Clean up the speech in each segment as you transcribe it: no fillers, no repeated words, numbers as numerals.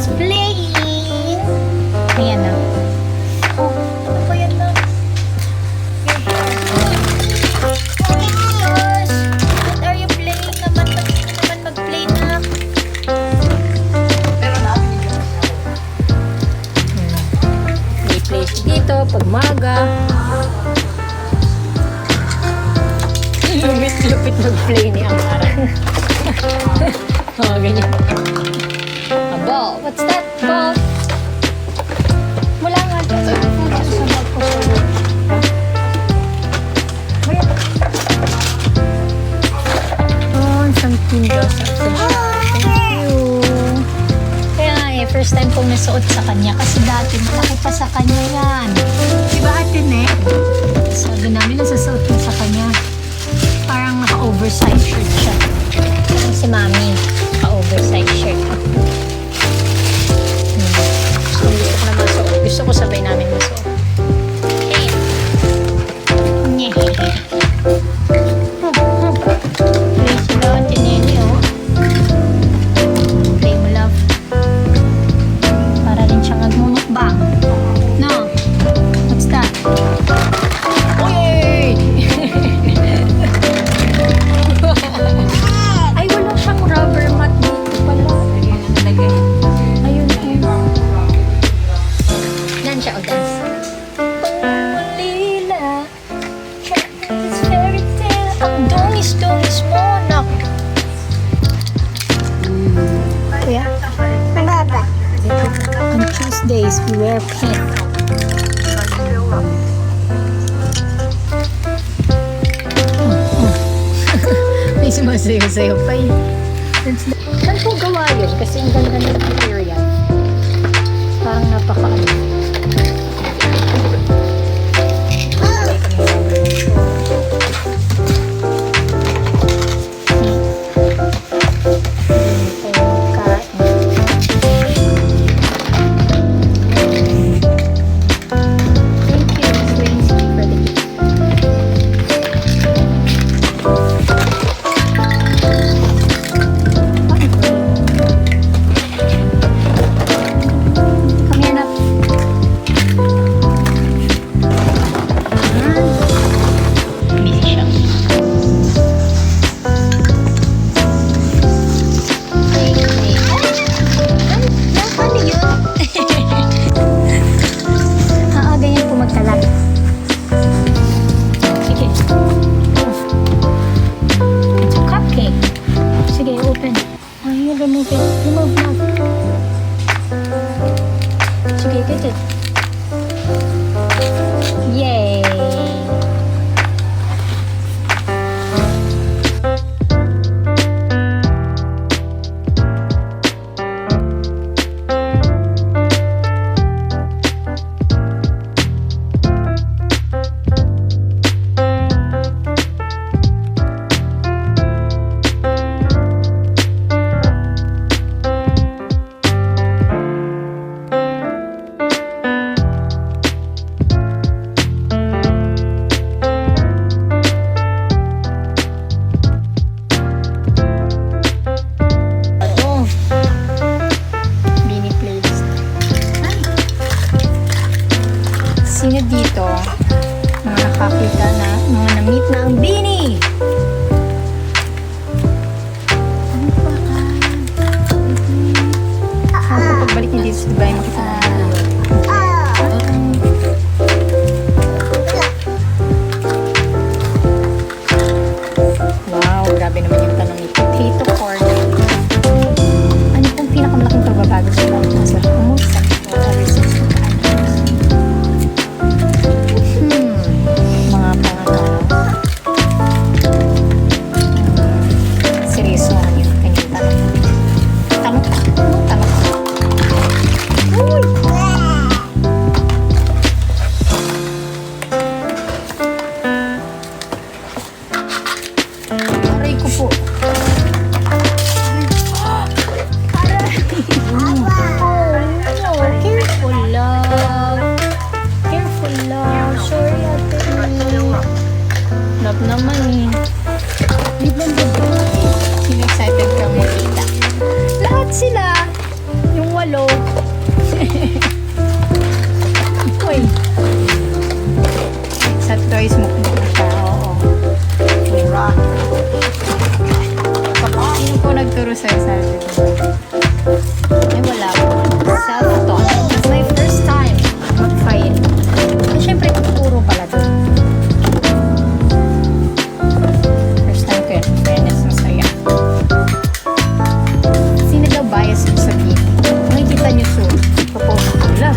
is playing. Ayan na. Oh, ano ba yan na? What are you playing naman? Pati ka naman mag-play na. Pero natin yung May place dito, pag maga. Lupit mag-play ni Amara. Oh, ganyan. A ball. What's that? Ball. Mula nga dyan. Sa ball ko siya. Wait. Oh, something does. Thank you. Kaya nga first time kong nasuot sa kanya kasi dati malaki pa sa kanya yan. Diba ate, ne? Sabi namin nasasuot mo sa kanya. Parang naka-oversized shirt siya. Si Mami, naka-oversized shirt. Gusto ko na masuot. Gusto ko sabay namin masuot. Eh. Nye. Play sila, tinili, oh. Play mo, love. Para rin siyang nagmumukbang. No? What's that? Uy! Ay, wala siyang rubber mat dito pala. Ayun, ayun. Yan siya, o dance. Lila, it's fairy tale. Ang dungis-dungis mo, nak. Kuya? Baba. On Tuesdays, we wear pink. May sumasayo-sayo pa eh. Saan po gawa yun? Kasi ang ganda ng material. Parang napaka-ano. Remove it. Remove now. Sige, get it. Yay! Sino dito mga nakakita na mga na-meet na ang Bini? Ano ba ka? Ako pagbalik niya dito sa Dubai makita na wow, grabe naman yung tanong ni Potato Corn. Ano pong pinakamalaking pagbabago sa mga nasa kumusta? Whatever since naman eh. Sino excited kang makita? Lahat sila, yung 8, ulo. Uy. Sa toys mo na siya. Oo. Tura. Sino po nagturo sa'yo sa ay, wala po. Self-taught. It's my first time mag-file. At syempre, tuturo pala doon. First time ko yun. Fairness, masaya. Sino daw bias mo sabihin? Makikita niyo soon. Propose ko lang.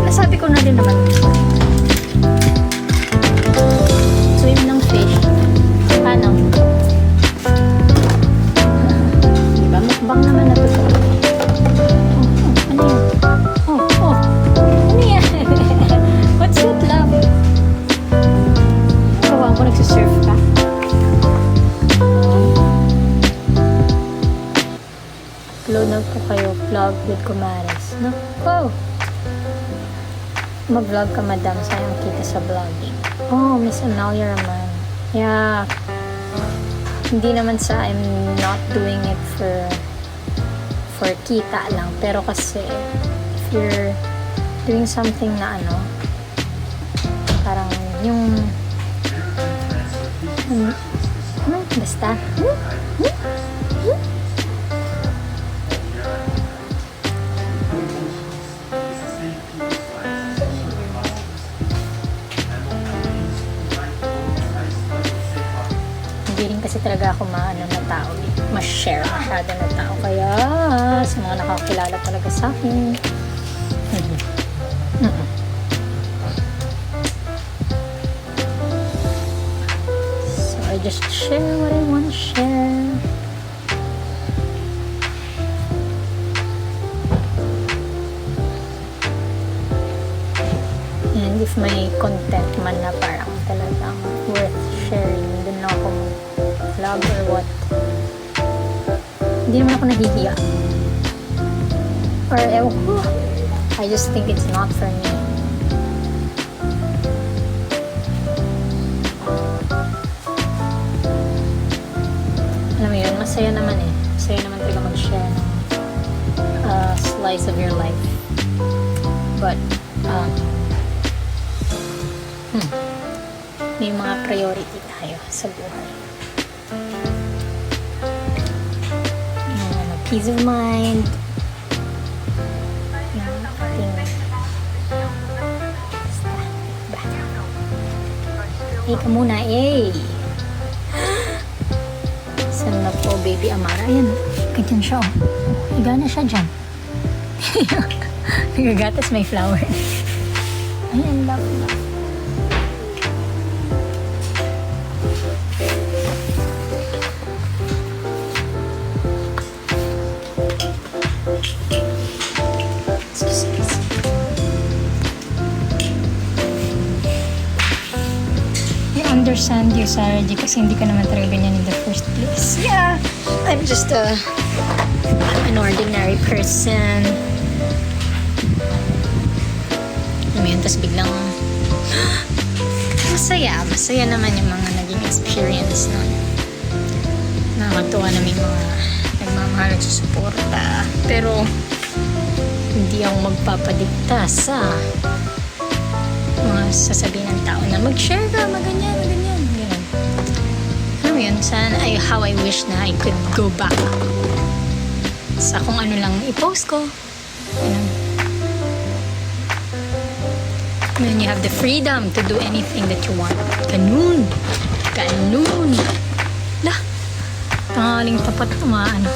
Nasabi ko na din naman. Swim ng fish. Paano? Diba? Mukbang naman na to. Ano yan? What's that, love? Kawa mo, nagsisurf ka? Upload na po kayo. Vlog with Kumares. No? Oh! Mag-vlog ka, madam. Sayang kita sa vlogging. Oh, Miss Analia Raman. Yeah. Hindi naman sa I'm not doing it for kita lang. Pero kasi, if you're doing something na ano, parang yung basta hindi rin kasi talaga ako maano na tao eh. Ma-share masyado na tao. Kaya sa mga nakakilala talaga sa akin. So I just share what I want to share. And if may content man na parang talagang worth sharing, dun na ako vlog or what. Hindi naman ako nahihiya. Or ewan ko. I just think it's not for me. Alam mo yun, masaya naman eh. Masaya naman talaga mag-share ng slice of your life. But, may mga priority tayo sa buhay. Peace of mind. Yung ating hey ka muna, eh. Saan na po, baby Amara? Ayan, ganyan siya, oh. Higa na siya dyan. Nagagatas may flower. Ayan, love. Understand you, Sarah G, kasi hindi ka naman talaga ganyan in the first place. Yeah, I'm just an ordinary person. Alam mo yun, tas biglang masaya naman yung mga naging experience nun. Nakakatuwa na may mga nagmamahal at susuporta. Pero hindi ako magpapadikta sa mga sasabihin ng tao na mag-share ka, ganyan. Alam mo yun, how I wish na I could go back sa kung ano lang i-post ko. Ganun. When you have the freedom to do anything that you want. Ganun. Lah, tangaling tapat tumaan.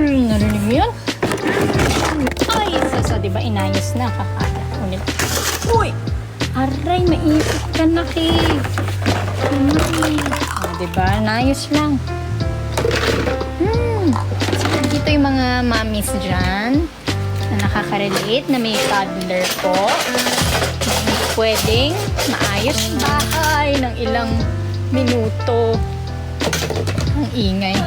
Narinig mo yun? Ay, diba inayos na, kakala ulit. Uy! Aray, maipit ka na, Kay. Diba? Inayos lang. So, dito yung mga mommies dyan na nakaka-relate, na may toddler po. Na hindi pwedeng maayos bahay ng ilang minuto. Ang ingay.